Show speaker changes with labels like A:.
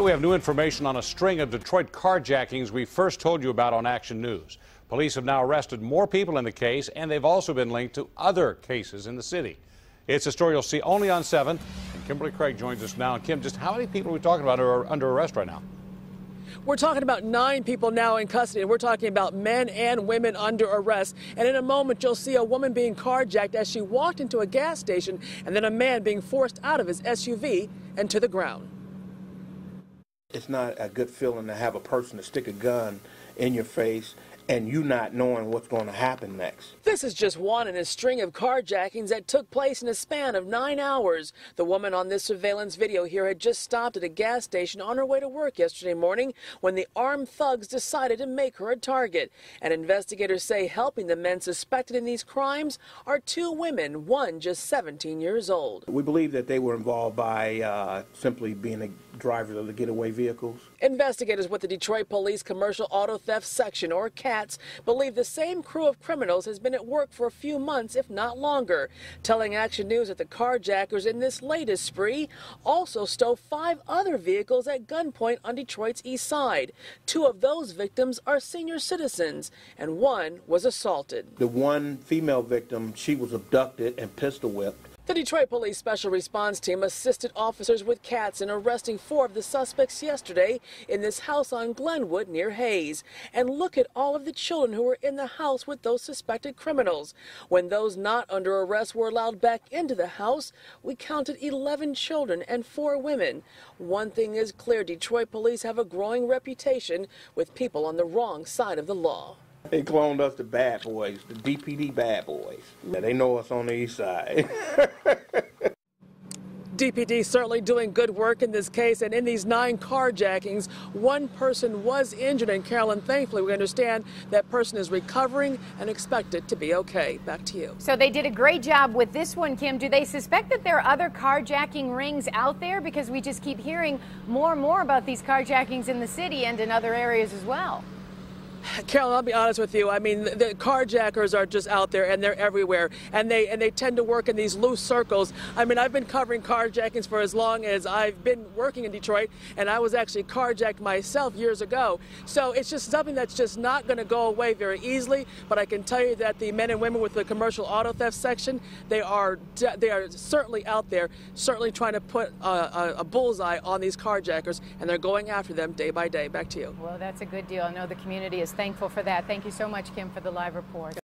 A: We have new information on a string of Detroit carjackings we first told you about on Action News. Police have now arrested more people in the case, and they've also been linked to other cases in the city. It's a story you'll see only on 7. And Kimberly Craig joins us now. And Kim, just how many people are we talking about are under arrest right now?
B: We're talking about 9 people now in custody, and we're talking about men and women under arrest. And in a moment, you'll see a woman being carjacked as she walked into a gas station, and then a man being forced out of his SUV and to the ground.
C: It's not a good feeling to have a person to stick a gun in your face and you not knowing what's going to happen next.
B: This is just one in a string of carjackings that took place in a span of 9 hours. The woman on this surveillance video here had just stopped at a gas station on her way to work yesterday morning when the armed thugs decided to make her a target. And investigators say helping the men suspected in these crimes are 2 women, one just 17 years old.
C: We believe that they were involved by simply being a driver of the getaway vehicles.
B: Investigators with the Detroit Police Commercial Auto Theft Section, or CATS, believe the same crew of criminals has been at work for a few months, if not longer, telling Action News that the carjackers in this latest spree also stole 5 other vehicles at gunpoint on Detroit's east side. 2 of those victims are senior citizens, and one was assaulted.
C: The one female victim, she was abducted and pistol whipped.
B: The Detroit Police Special Response Team assisted officers with CATS in arresting 4 of the suspects yesterday in this house on Glenwood near Hayes. And look at all of the children who were in the house with those suspected criminals. When those not under arrest were allowed back into the house, we counted 11 children and 4 women. One thing is clear, Detroit police have a growing reputation with people on the wrong side of the law.
C: They cloned us the bad boys, the DPD bad boys. Yeah, they know us on the east side.
B: DPD certainly doing good work in this case, and in these 9 carjackings, 1 person was injured, and Carolyn, thankfully we understand that person is recovering and expected to be okay. Back to you.
D: So they did a great job with this one, Kim. Do they suspect that there are other carjacking rings out there? Because we just keep hearing more and more about these carjackings in the city and in other areas as well.
B: Carolyn, I'll be honest with you. I mean, the carjackers are just out there, and they're everywhere, and they tend to work in these loose circles. I mean, I've been covering carjackings for as long as I've been working in Detroit, and I was actually carjacked myself years ago. So it's just something that's just not going to go away very easily. But I can tell you that the men and women with the commercial auto theft section, they are certainly out there, certainly trying to put a bullseye on these carjackers, and they're going after them day by day. Back to you.
D: Well, that's a good deal. I know the community is thankful for that. Thank you so much, Kim, for the live report.